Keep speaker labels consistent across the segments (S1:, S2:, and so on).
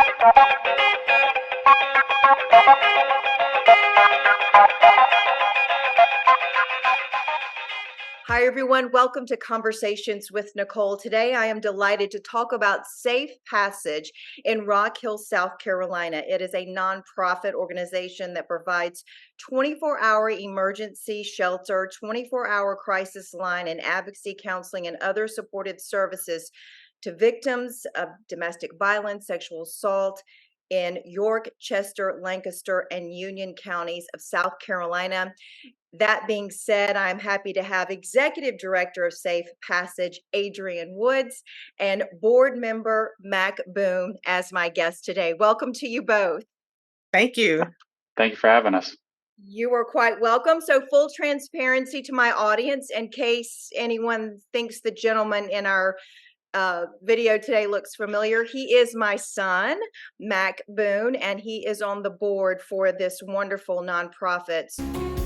S1: Hi, everyone. Welcome to Conversations with Nicole. Today, I am delighted to talk about Safe Passage in Rock Hill, South Carolina. It is a nonprofit organization that provides 24-hour emergency shelter, 24-hour crisis line, and advocacy counseling and other supportive services to victims of domestic violence, sexual assault in York, Chester, Lancaster, and Union counties of South Carolina. That being said, I'm happy to have Executive Director of Safe Passage, Adrian Woods, and Board Member Mac Boone as my guest today. Welcome to you both.
S2: Thank you.
S3: Thank you for having us.
S1: You are quite welcome. So, full transparency to my audience, in case anyone thinks the gentleman in our video today looks familiar. He is my son, Mac Boone, and he is on the board for this wonderful nonprofit.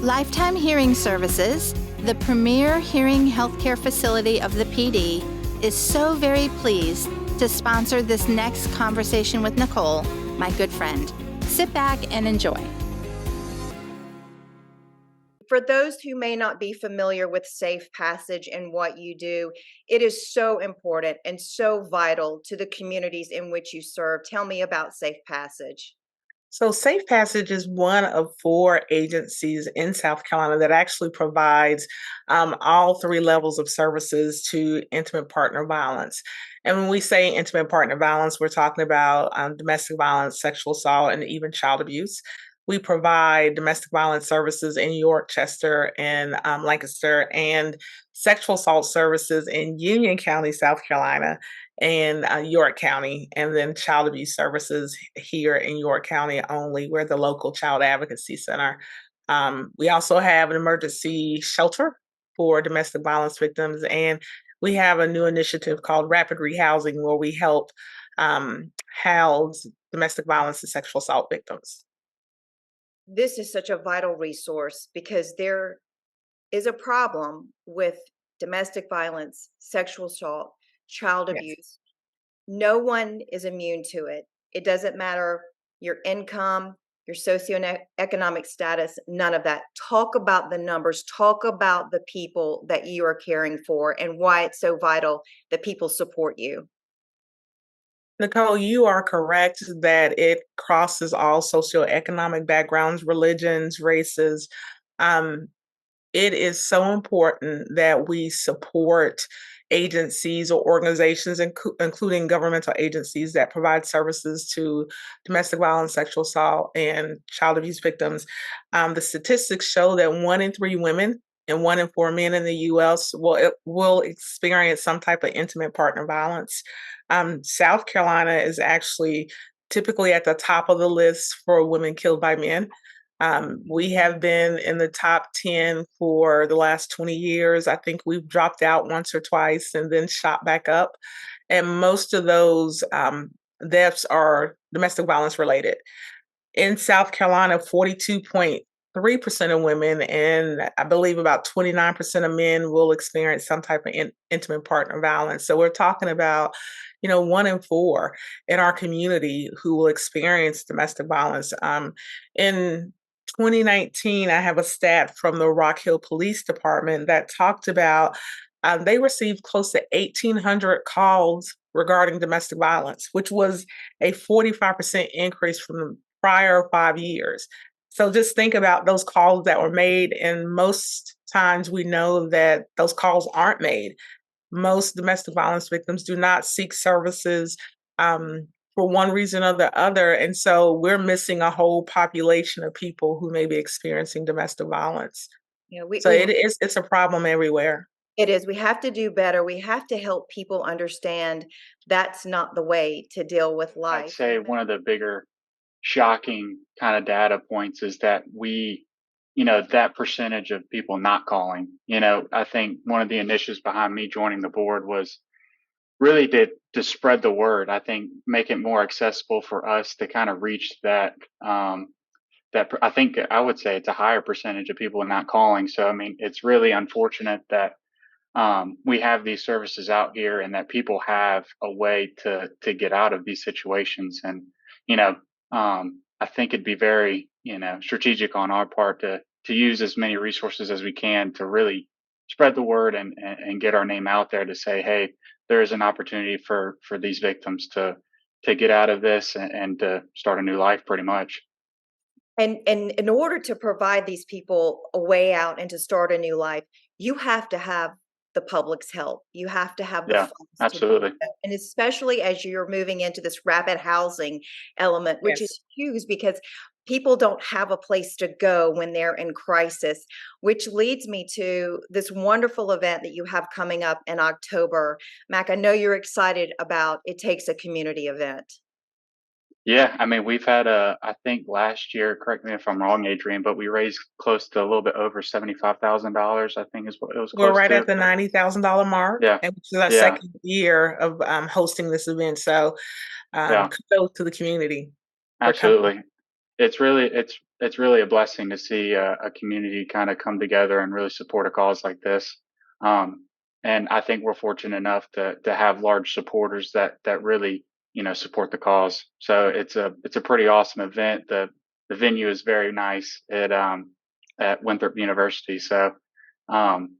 S4: Lifetime Hearing Services, the premier hearing healthcare facility of the PD, is so very pleased to sponsor this next conversation with Nicole, my good friend. Sit back and enjoy.
S1: For those who may not be familiar with Safe Passage and what you do, it is so important and so vital to the communities in which you serve. Tell me about Safe Passage.
S2: So, Safe Passage is one of 4 agencies in South Carolina that actually provides all 3 levels of services to intimate partner violence. And when we say intimate partner violence, we're talking about domestic violence, sexual assault, and even child abuse. We provide domestic violence services in York, Chester, and Lancaster, and sexual assault services in Union County, South Carolina, and York County, and then child abuse services here in York County only. We're the local child advocacy center. We also have an emergency shelter for domestic violence victims, and we have a new initiative called Rapid Rehousing, where we help house domestic violence and sexual assault victims.
S1: This is such a vital resource because there is a problem with domestic violence, sexual assault, child
S2: Yes.
S1: abuse. No one is immune to it. It doesn't matter your income, your socioeconomic status, none of that. Talk about the numbers, talk about the people that you are caring for and why it's so vital that people support you.
S2: Nicole, you are correct that it crosses all socioeconomic backgrounds, religions, races. Um, it is so important that we support agencies or organizations, including governmental agencies that provide services to domestic violence, sexual assault, and child abuse victims. The statistics show that 1 in 3 women and 1 in 4 men in the U.S. will experience some type of intimate partner violence. South Carolina is actually typically at the top of the list for women killed by men. We have been in the top 10 for the last 20 years. I think we've dropped out once or twice and then shot back up. And most of those deaths are domestic violence related. In South Carolina, 42.3% of women and I believe about 29% of men will experience some type of intimate partner violence. So we're talking about, 1 in 4 in our community who will experience domestic violence. In 2019, I have a stat from the Rock Hill Police Department that talked about they received close to 1,800 calls regarding domestic violence, which was a 45% increase from the prior 5 years. So just think about those calls that were made, and most times we know that those calls aren't made. Most domestic violence victims do not seek services for one reason or the other. And so we're missing a whole population of people who may be experiencing domestic violence.
S1: Yeah,
S2: It's a problem everywhere.
S1: it is. We have to do better. We have to help people understand that's not the way to deal with
S3: I'd
S1: life.
S3: say one of the bigger shocking kind of data points is that that percentage of people not calling, I think one of the initiatives behind me joining the board was really to spread the word. I think make it more accessible for us to kind of reach that, I think I would say it's a higher percentage of people not calling. So, I mean, it's really unfortunate that we have these services out here and that people have a way to get out of these situations. And I think it'd be very, strategic on our part to use as many resources as we can to really spread the word and get our name out there to say, hey, there is an opportunity for these victims to get out of this and to start a new life pretty much.
S1: And in order to provide these people a way out and to start a new life, you have to have the public's help. You have to have the
S3: Yeah,
S1: funds to do
S3: absolutely.
S1: that. And especially as you're moving into this rapid housing element, which
S2: Yes.
S1: is huge because people don't have a place to go when they're in crisis, which leads me to this wonderful event that you have coming up in October. Mac, I know you're excited about It Takes a Community event.
S3: Yeah, I mean, I think last year, correct me if I'm wrong, Adrian, but we raised close to a little bit over $75,000, I think is what it was
S2: We're
S3: close
S2: right at
S3: to.
S2: the $90,000 mark,
S3: Yeah,
S2: and this is our
S3: yeah,
S2: second year of hosting this event. So
S3: yeah,
S2: kudos to the community for coming.
S3: absolutely. It's really a blessing to see a community kind of come together and really support a cause like this. Um, and I think we're fortunate enough to have large supporters that really support the cause. So it's a pretty awesome event. The venue is very nice at Winthrop University. So um,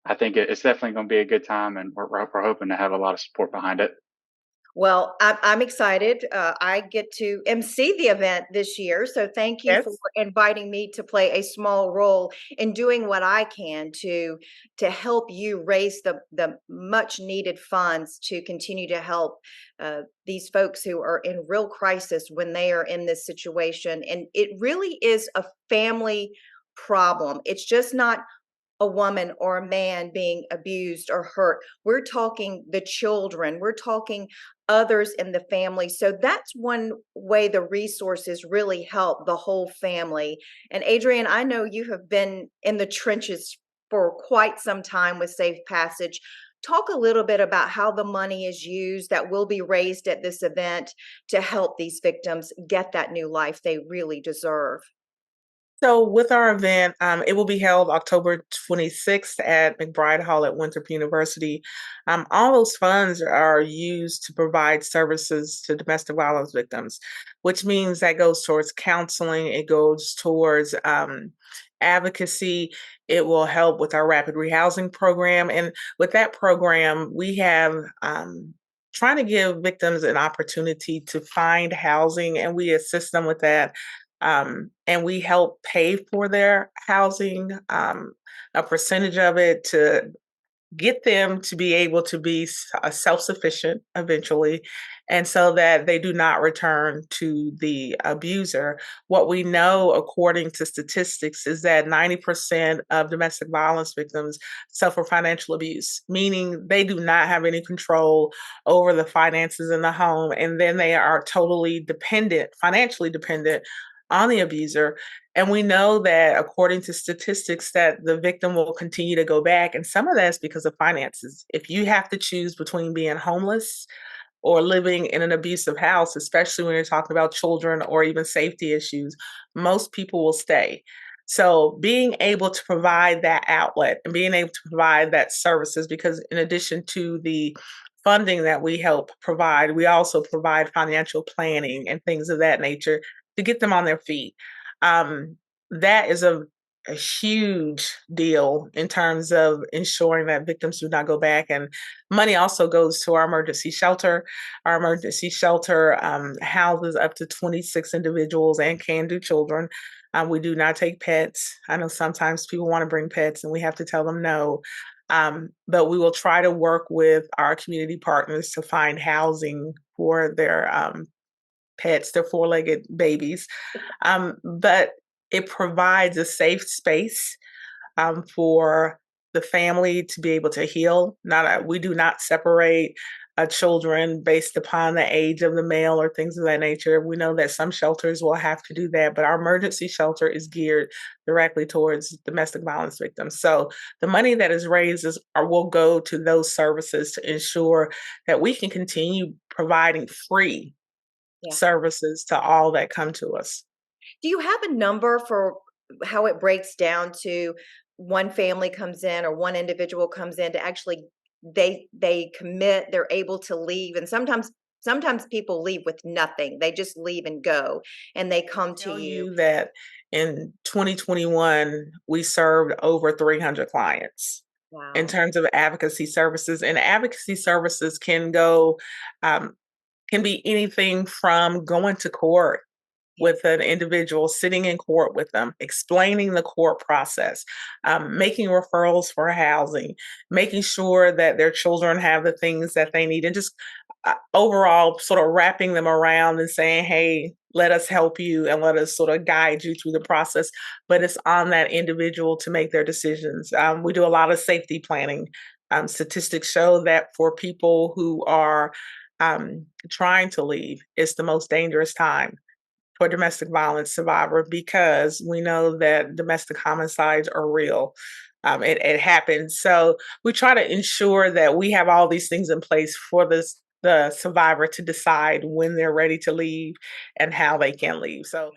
S3: I think it's definitely going to be a good time, and we're hoping to have a lot of support behind it.
S1: Well, I'm excited. I get to MC the event this year. So thank you for
S2: Yes.
S1: inviting me to play a small role in doing what I can to help you raise the much needed funds to continue to help these folks who are in real crisis when they are in this situation. And it really is a family problem. It's just not a woman or a man being abused or hurt. We're talking the children, we're talking others in the family. So that's one way the resources really help the whole family. And Adrian, I know you have been in the trenches for quite some time with Safe Passage. Talk a little bit about how the money is used that will be raised at this event to help these victims get that new life they really deserve.
S2: So with our event, it will be held October 26th at McBride Hall at Winthrop University. All those funds are used to provide services to domestic violence victims, which means that goes towards counseling, it goes towards advocacy, it will help with our rapid rehousing program. And with that program, we have trying to give victims an opportunity to find housing, and we assist them with that, and we help pay for their housing, a percentage of it to get them to be able to be self-sufficient eventually, and so that they do not return to the abuser. What we know according to statistics is that 90% of domestic violence victims suffer financial abuse, meaning they do not have any control over the finances in the home, and then they are totally dependent, financially dependent on the abuser. And we know that according to statistics that the victim will continue to go back. And some of that's because of finances. If you have to choose between being homeless or living in an abusive house, especially when you're talking about children or even safety issues, most people will stay. So being able to provide that outlet and being able to provide that services, because in addition to the funding that we help provide, we also provide financial planning and things of that nature to get them on their feet. That is a huge deal in terms of ensuring that victims do not go back. And money also goes to our emergency shelter. Our emergency shelter houses up to 26 individuals and can do children. We do not take pets. I know sometimes people want to bring pets and we have to tell them no. But we will try to work with our community partners to find housing for their pets, their four-legged babies. But it provides a safe space for the family to be able to heal. We do not separate children based upon the age of the male or things of that nature. We know that some shelters will have to do that, but our emergency shelter is geared directly towards domestic violence victims. So the money that is raised will go to those services to ensure that we can continue providing free
S1: Yeah.
S2: services to all that come to us.
S1: Do you have a number for how it breaks down to one family comes in or one individual comes in to actually they commit, they're able to leave, and sometimes sometimes people leave with nothing. They just leave and go, and they come to
S2: Tell
S1: you.
S2: you that in 2021, we served over 300 clients in
S1: Wow.
S2: terms of advocacy services. And advocacy services um, can be anything from going to court with an individual, sitting in court with them, explaining the court process, making referrals for housing, making sure that their children have the things that they need, and just overall sort of wrapping them around and saying, hey, let us help you and let us sort of guide you through the process. But it's on that individual to make their decisions. We do a lot of safety planning. Statistics show that for people who are trying to leave, it's the most dangerous time for domestic violence survivor because we know that domestic homicides are real. It happens. So we try to ensure that we have all these things in place for the survivor to decide when they're ready to leave and how they can leave. So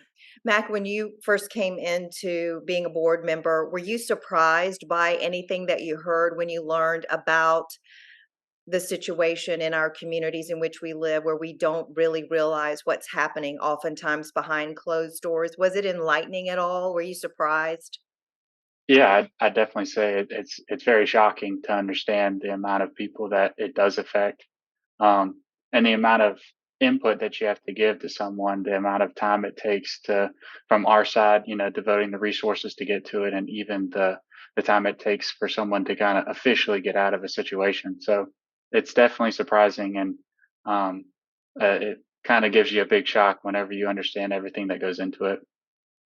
S1: Mac, when you first came into being a board member, were you surprised by anything that you heard when you learned about the situation in our communities in which we live, where we don't really realize what's happening oftentimes behind closed doors? Was it enlightening at all? Were you surprised?
S3: Yeah, I definitely say it's very shocking to understand the amount of people that it does affect, and the amount of input that you have to give to someone, the amount of time it takes to, from our side, devoting the resources to get to it, and even the time it takes for someone to kind of officially get out of a situation. So it's definitely surprising, and it kind of gives you a big shock whenever you understand everything that goes into it.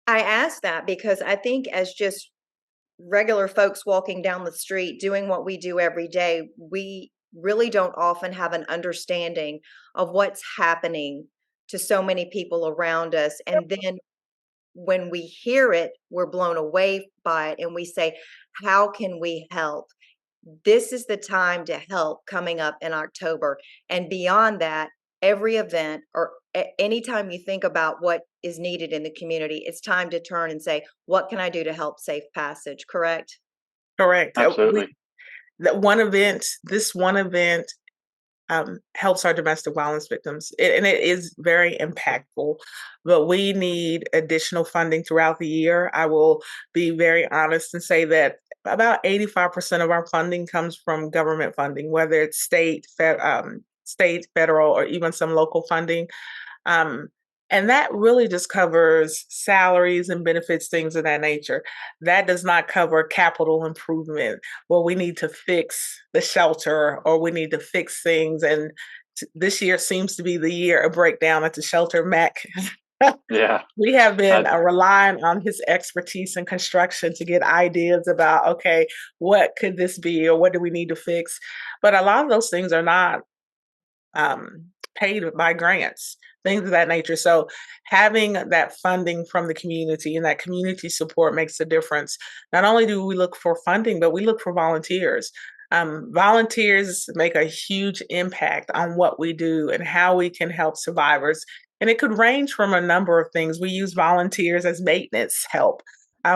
S1: I asked that because I think as just regular folks walking down the street doing what we do every day, we really don't often have an understanding of what's happening to so many people around us. And then when we hear it, we're blown away by it and we say, how can we help? This is the time to help coming up in October. And beyond that, every event or anytime you think about what is needed in the community, it's time to turn and say, what can I do to help safe passage? Correct?
S2: correct.
S3: Absolutely.
S2: This one event helps our domestic violence victims. And it is very impactful, but we need additional funding throughout the year. I will be very honest and say that about 85% of our funding comes from government funding, whether it's state, federal, or even some local funding. Um, and that really just covers salaries and benefits, things of that nature. That does not cover capital improvement. Well, we need to fix the shelter or we need to fix things. And this year seems to be the year of breakdown at the shelter. Mac,
S3: Yeah.
S2: we have been
S3: I,
S2: relying on his expertise in construction to get ideas about, okay, what could this be or what do we need to fix? But a lot of those things are not paid by grants, things of that nature. So having that funding from the community and that community support makes a difference. Not only do we look for funding, but we look for volunteers. Volunteers make a huge impact on what we do and how we can help survivors. And it could range from a number of things. We use volunteers as maintenance help.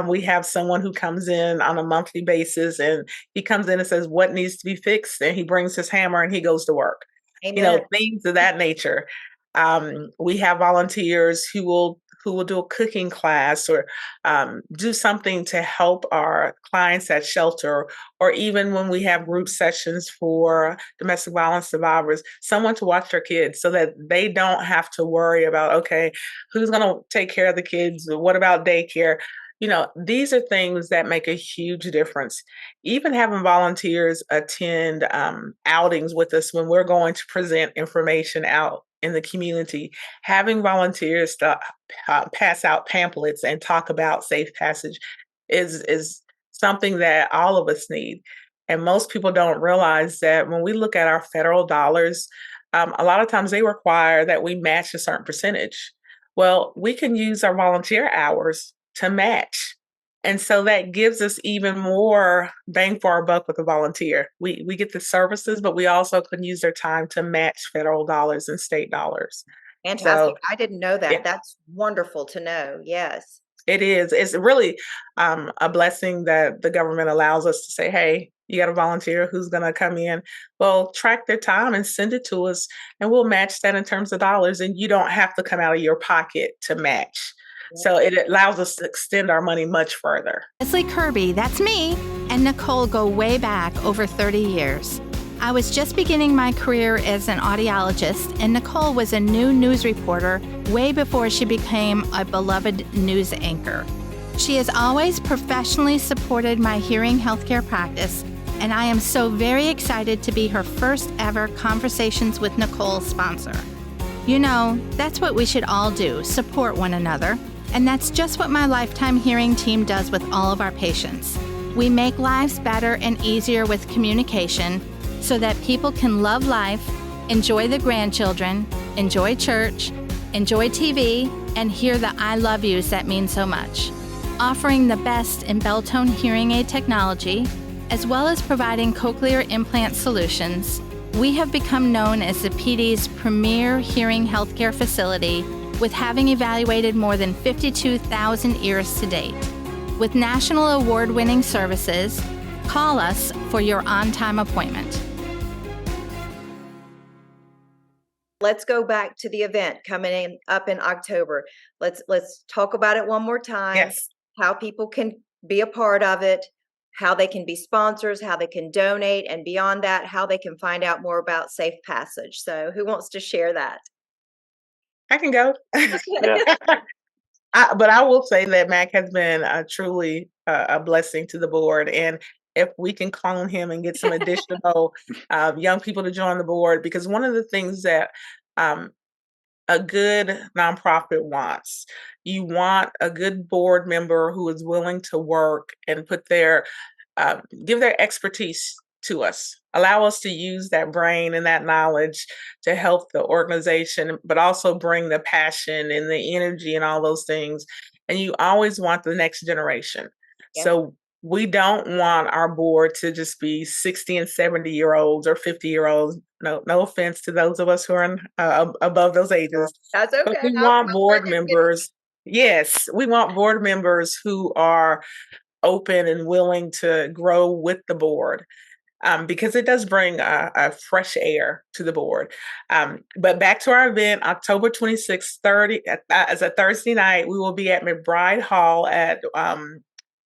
S2: We have someone who comes in on a monthly basis and he comes in and says, what needs to be fixed? And he brings his hammer and he goes to work,
S1: Amen.
S2: things of that nature. We have volunteers who will do a cooking class or do something to help our clients at shelter, or even when we have group sessions for domestic violence survivors, someone to watch their kids so that they don't have to worry about, okay, who's going to take care of the kids? What about daycare? These are things that make a huge difference. Even having volunteers attend outings with us when we're going to present information out in the community, having volunteers to pass out pamphlets and talk about safe passage is something that all of us need. And most people don't realize that when we look at our federal dollars, a lot of times they require that we match a certain percentage. Well, we can use our volunteer hours to match. And so that gives us even more bang for our buck with a volunteer. We get the services, but we also can use their time to match federal dollars and state dollars.
S1: Fantastic.
S2: So
S1: I didn't know
S2: yeah,
S1: that. That's wonderful to know. Yes.
S2: it is. It's really a blessing that the government allows us to say, hey, You got a volunteer who's going to come in. Well, track their time and send it to us, and we'll match that in terms of dollars. And you don't have to come out of your pocket to match. So it allows us to extend our money much further.
S4: Leslie Kirby, that's me, and Nicole go way back over 30 years. I was just beginning my career as an audiologist, and Nicole was a new news reporter way before she became a beloved news anchor. She has always professionally supported my hearing healthcare practice, and I am so very excited to be her first ever Conversations with Nicole sponsor. You know, that's what we should all do, support one another, and that's just what my Lifetime Hearing team does with all of our patients. We make lives better and easier with communication so that people can love life, enjoy the grandchildren, enjoy church, enjoy TV, and hear the I love yous that mean so much. Offering the best in Belltone hearing aid technology, as well as providing cochlear implant solutions, we have become known as the PD's premier hearing healthcare facility, with having evaluated more than 52,000 ears to date. With national award-winning services, call us for your on-time appointment.
S1: Let's go back to the event coming up in October. Let's talk about it one more time.
S2: Yes.
S1: How people can be a part of it, how they can be sponsors, how they can donate, and beyond that, how they can find out more about Safe Passage. So who wants to share that?
S2: I can go.
S3: Yeah.
S2: But I will say that Mac has been truly a blessing to the board. And if we can clone him and get some additional young people to join the board, because one of the things that a good nonprofit wants, you want a good board member who is willing to work and put their give their expertise to us, allow us to use that brain and that knowledge to help the organization, but also bring the passion and the energy and all those things. And you always want the next generation.
S1: Yeah.
S2: So we don't want our board to just be 60 and 70-year-olds or 50-year-olds. No offense to those of us who are above those ages.
S1: That's okay.
S2: But we want board members. Yes, we want board members who are open and willing to grow with the board, because it does bring a fresh air to the board. But back to our event, October 26th, as a Thursday night, we will be at McBride Hall at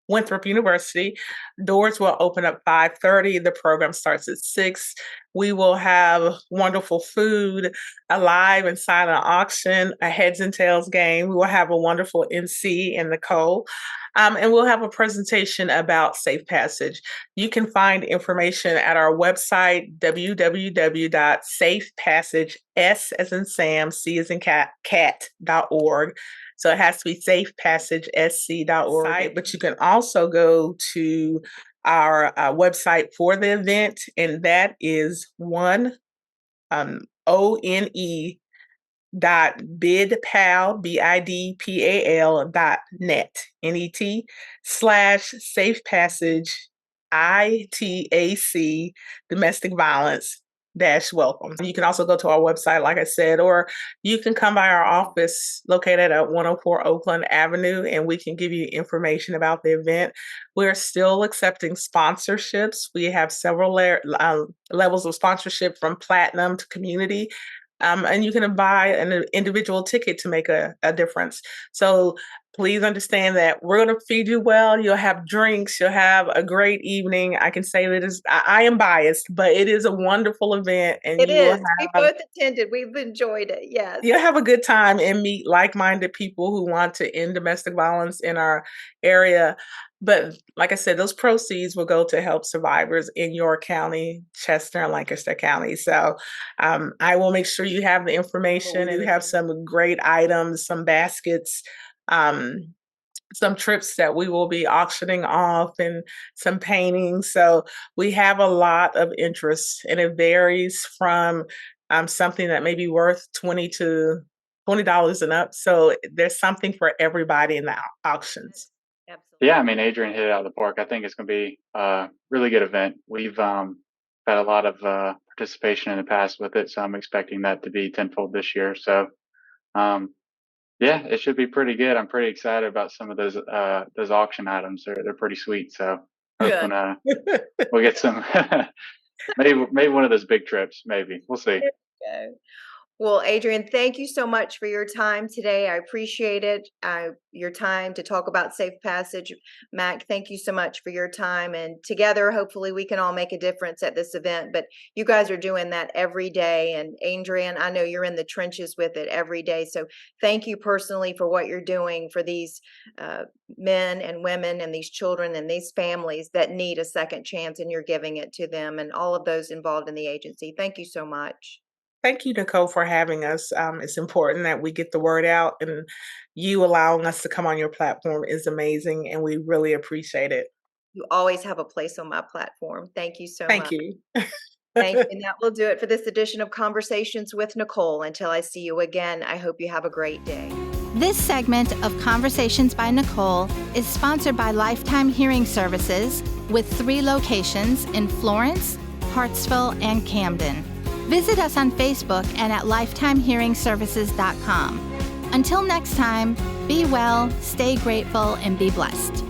S2: Winthrop University. Doors will open up 5:30. The program starts at 6. We will have wonderful food, a live and silent auction, a heads and tails game. We will have a wonderful MC in Nicole. And we'll have a presentation about Safe Passage. You can find information at our website, www.safepassage, S as in Sam, C as in cat.org. So it has to be safepassage.sc.org. But you can also go to our website for the event, and that is one one.bidpal.net/Safe Passage ITAC domestic violence -welcome. You can also go to our website, like I said, or you can come by our office located at 104 Oakland Avenue, and we can give you information about the event. We're still accepting sponsorships. We have several levels of sponsorship, from platinum to community. And you can buy an individual ticket to make a difference. So please understand that we're going to feed you well. You'll have drinks. You'll have a great evening. I can say that I am biased, but it is a wonderful event. And
S1: It
S2: you will
S1: is. We both attended. We've enjoyed it. Yes.
S2: You'll have a good time and meet like-minded people who want to end domestic violence in our area. But like I said, those proceeds will go to help survivors in York County, Chester, and Lancaster County. So I will make sure you have the information. We do have some great items, some baskets, some trips that we will be auctioning off, and some paintings. So we have a lot of interest, and it varies from something that may be worth $20 and up. So there's something for everybody in the auctions.
S1: Absolutely.
S3: Yeah, I mean, Adrian hit it out of the park. I think it's going to be a really good event. We've had a lot of participation in the past with it, so I'm expecting that to be tenfold this year. So, yeah, it should be pretty good. I'm pretty excited about some of those auction items. They're pretty sweet. So
S1: Good.
S3: hoping we'll get some, maybe one of those big trips. Maybe we'll see.
S1: Okay. Well, Adrian, thank you so much for your time today. I appreciate it. Your time to talk about Safe Passage. Mac, thank you so much for your time. And together, hopefully, we can all make a difference at this event. But you guys are doing that every day. And Adrian, I know you're in the trenches with it every day. So thank you personally for what you're doing for these men and women and these children and these families that need a second chance, and you're giving it to them and all of those involved in the agency. Thank you so much.
S2: Thank you, Nicole, for having us. It's important that we get the word out, and you allowing us to come on your platform is amazing, and we really appreciate it.
S1: You always have a place on my platform. Thank you so
S2: Thank
S1: much.
S2: you.
S1: Thank you. And that will do it for this edition of Conversations with Nicole. Until I see you again, I hope you have a great day.
S4: This segment of Conversations by Nicole is sponsored by Lifetime Hearing Services with 3 locations in Florence, Hartsville, and Camden. Visit us on Facebook and at lifetimehearingservices.com. Until next time, be well, stay grateful, and be blessed.